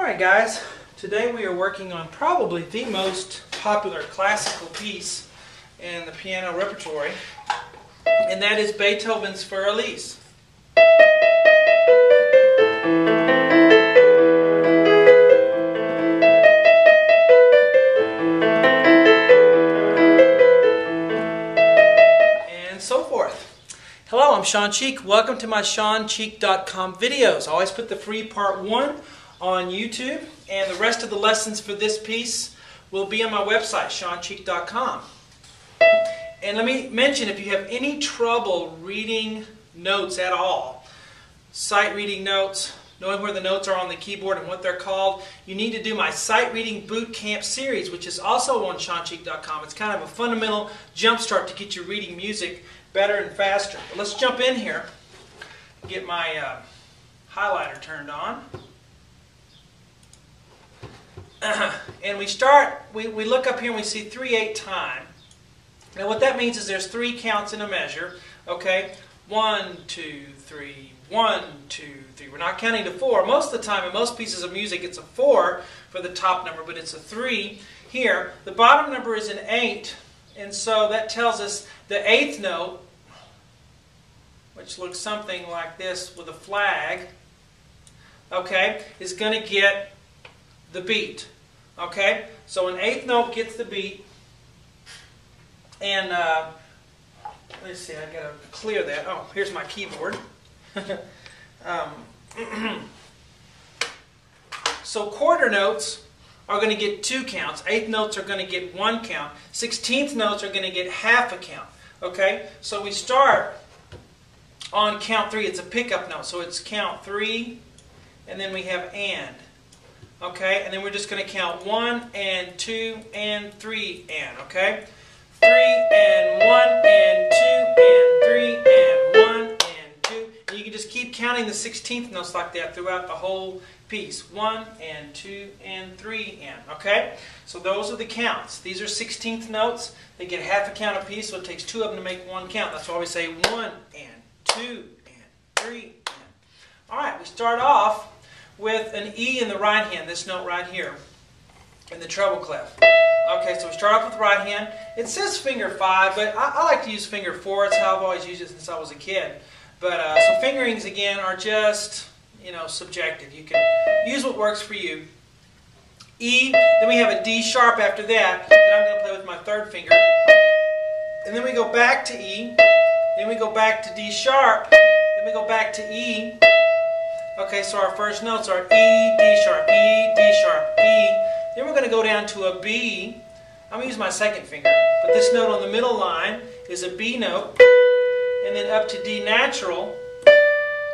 Alright guys, today we are working on probably the most popular classical piece in the piano repertory, and that is Beethoven's for Elise. And so forth. Hello, I'm Sean Cheek. Welcome to my SeanCheek.com videos. I always put the free part 1 on YouTube, and the rest of the lessons for this piece will be on my website, SeanCheek.com. And let me mention, if you have any trouble reading notes at all, sight reading notes, knowing where the notes are on the keyboard and what they're called, you need to do my Sight Reading Boot Camp series, which is also on SeanCheek.com. It's kind of a fundamental jump start to get you reading music better and faster. But let's jump in here and get my highlighter turned on. And we look up here and we see 3/8 time. Now what that means is there's 3 counts in a measure. Okay, 1, 2, 3, 1, 2, 3. We're not counting to 4. Most of the time in most pieces of music it's a 4 for the top number, but it's a 3 here. The bottom number is an 8, and so that tells us the 8th note, which looks something like this with a flag, okay, is going to get the beat. Okay, so an 8th note gets the beat, and let's see, I gotta clear that. Oh, here's my keyboard. So quarter notes are going to get 2 counts. 8th notes are going to get 1 count. 16th notes are going to get half a count. Okay, so we start on count 3. It's a pickup note, so it's count 3, and then we have and. Okay, and then we're just going to count 1 and 2 and 3 and, okay? 3 and 1 and 2 and 3 and 1 and 2. And you can just keep counting the 16th notes like that throughout the whole piece. 1 and 2 and 3 and, okay? So those are the counts. These are 16th notes. They get half a count apiece, so it takes 2 of them to make 1 count. That's why we say 1 and 2 and 3 and. All right, we start off with an E in the right hand, this note right here, in the treble clef. Okay, so we start off with the right hand. It says finger 5, but I like to use finger 4. It's how I've always used it since I was a kid. But so fingerings, again, are just, subjective. You can use what works for you. E, then we have a D sharp after that I'm going to play with my 3rd finger. And then we go back to E, then we go back to D sharp, then we go back to E. Okay, so our first notes are E, D sharp, E, D sharp, E. Then we're going to go down to a B. I'm going to use my 2nd finger. But this note on the middle line is a B note. And then up to D natural.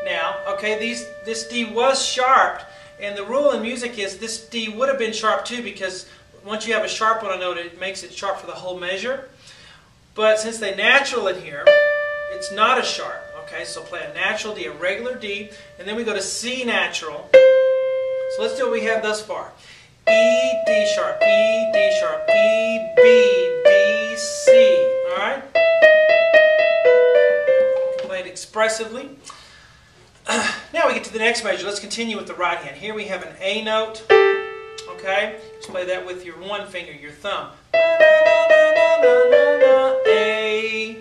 Now, okay, this D was sharped. And the rule in music is this D would have been sharp too, because once you have a sharp on a note, it makes it sharp for the whole measure. But since they natural it here, it's not a sharp. Okay, so play a natural D, a regular D, and then we go to C natural. So let's do what we have thus far. E, D sharp, E, D sharp, E, B, D, C. Alright? You can play it expressively. Now we get to the next measure. Let's continue with the right hand. Here we have an A note. Okay? Just play that with your 1 finger, your thumb. A.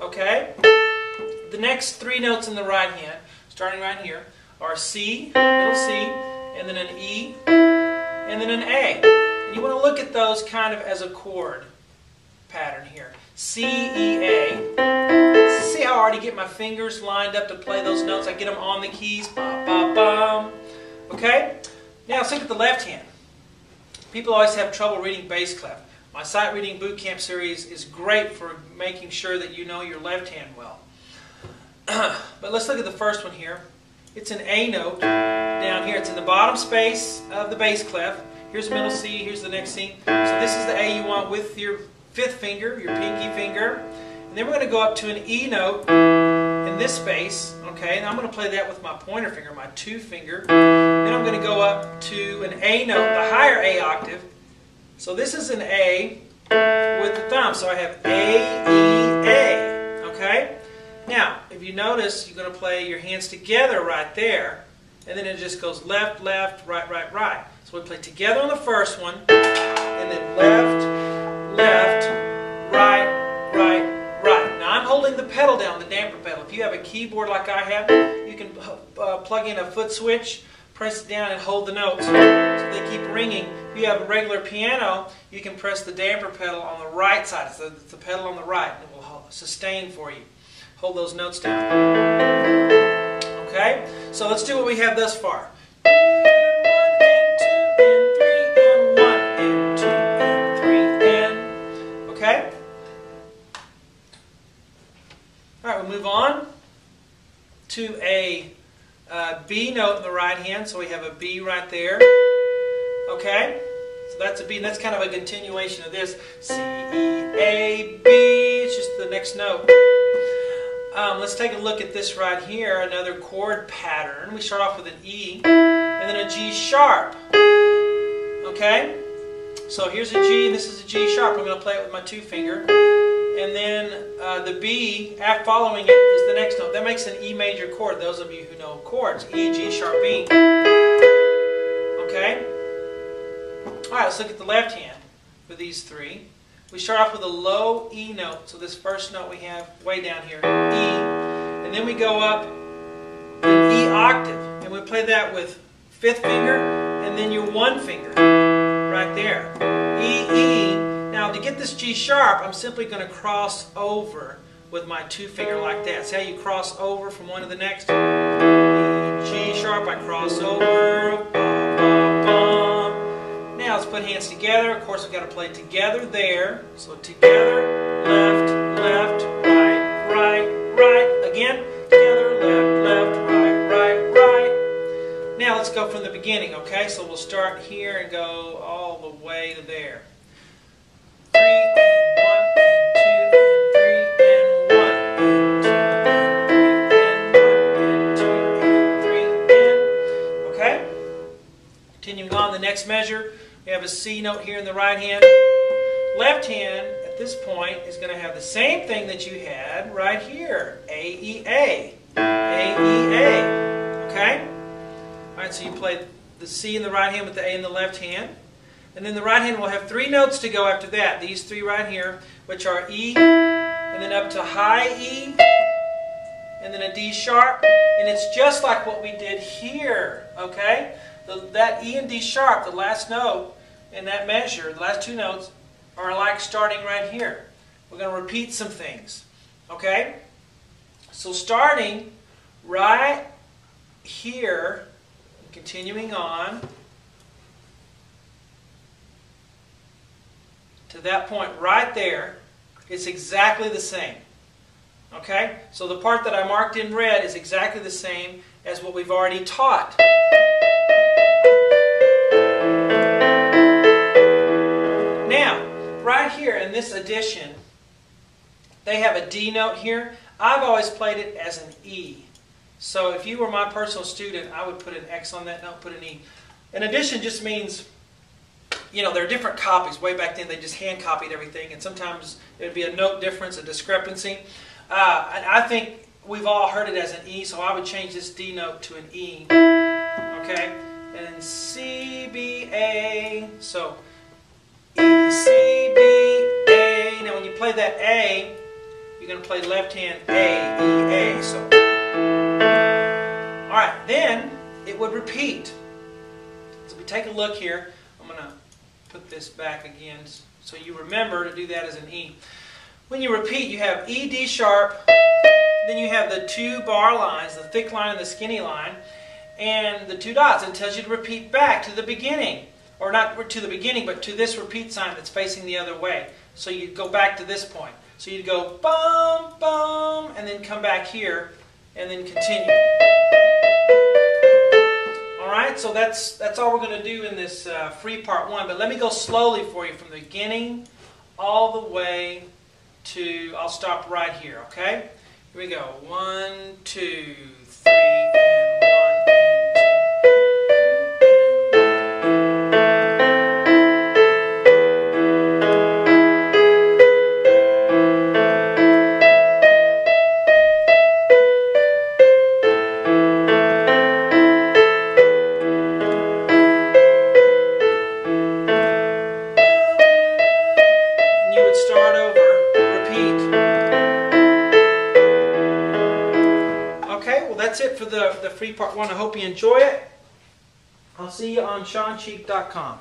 Okay? The next 3 notes in the right hand, starting right here, are C, middle C, and then an E, and then an A. And you want to look at those kind of as a chord pattern here. C, E, A. See how I already get my fingers lined up to play those notes? I get them on the keys. Ba, ba, bum. Okay? Now let's look at the left hand. People always have trouble reading bass clef. My Sight Reading Boot Camp series is great for making sure that you know your left hand well. But let's look at the first one here. It's an A note down here. It's in the bottom space of the bass clef. Here's the middle C, here's the next C. So this is the A you want with your 5th finger, your pinky finger. And then we're going to go up to an E note in this space. Okay, and I'm going to play that with my pointer finger, my 2 finger. Then I'm going to go up to an A note, the higher A octave. So this is an A with the thumb. So I have A, E, A. Okay? Now, if you notice, you're going to play your hands together right there. and then it just goes left, left, right, right, right. So we play together on the first one, and then left, left, right, right, right. Now I'm holding the pedal down, the damper pedal. If you have a keyboard like I have, you can plug in a foot switch, press it down and hold the notes so they keep ringing. If you have a regular piano, you can press the damper pedal on the right side. So it's the pedal on the right, and it will sustain for you. Hold those notes down. Okay? So let's do what we have thus far. 1 and 2 and 3 and 1 and 2 and 3 and. Okay? Alright, we'll move on to a B note in the right hand. So we have a B right there. Okay? So that's a B, and that's kind of a continuation of this. C, E, A, B. It's just the next note. Let's take a look at this right here, another chord pattern. We start off with an E, and then a G sharp. Okay? So here's a G, and this is a G sharp. I'm going to play it with my 2 finger. And then the B, following it, is the next note. That makes an E major chord, those of you who know chords. E, G sharp, B. Okay? Alright, let's look at the left hand for these 3. We start off with a low E note. So this first note we have way down here, E. And then we go up an E octave. And we play that with 5th finger and then your 1 finger right there. E, E. Now to get this G sharp, I'm simply going to cross over with my 2 finger like that. See how you cross over from one to the next? E, G sharp, I cross over. Bum, bum, bum. Now let's put hands together. Of course, we've got to play together there. So together, left, left, right, right, right. Again, together, left, left, right, right, right. Now let's go from the beginning, okay? So we'll start here and go all the way to there. 3 and 1 and 2 and 3 and 1 and 2 and 3 and 1 and 2 and 3 and. Okay? Continuing on, the next measure. We have a C note here in the right hand. Left hand, at this point, is going to have the same thing that you had right here. A, E, A. A, E, A. Okay? Alright, so you play the C in the right hand with the A in the left hand. And then the right hand will have 3 notes to go after that. These 3 right here, which are E, and then up to high E, and then a D sharp. And it's just like what we did here. Okay? That E and D sharp, the last note in that measure, the last 2 notes, are like starting right here. We're going to repeat some things. Okay? So starting right here, continuing on to that point right there, it's exactly the same. Okay? So the part that I marked in red is exactly the same as what we've already taught. Now, right here in this edition, they have a D note here. I've always played it as an E. So if you were my personal student, I would put an X on that note, put an E. An edition just means, you know, there are different copies. Way back then, they just hand copied everything, and sometimes it would be a note difference, a discrepancy. And I think we've all heard it as an E, so I would change this D note to an E. Okay? And then C, B, A. So E, C, B, A. Now when you play that A, you're going to play left hand A, E, A. So, alright, then it would repeat. So we take a look here. I'm going to put this back again so you remember to do that as an E. When you repeat, you have E, D sharp, then you have the 2 bar lines, the thick line and the skinny line, and the 2 dots. It tells you to repeat back to the beginning. Or not to the beginning, but to this repeat sign that's facing the other way. So you go back to this point. So you'd go bum, bum, and then come back here, and then continue. Alright, so that's all we're going to do in this free part 1. But let me go slowly for you from the beginning all the way to, I'll stop right here, okay? Here we go. 1, 2, 3, and 1, and 2. that's it for the free part one. I hope you enjoy it. I'll see you on SeanCheek.com.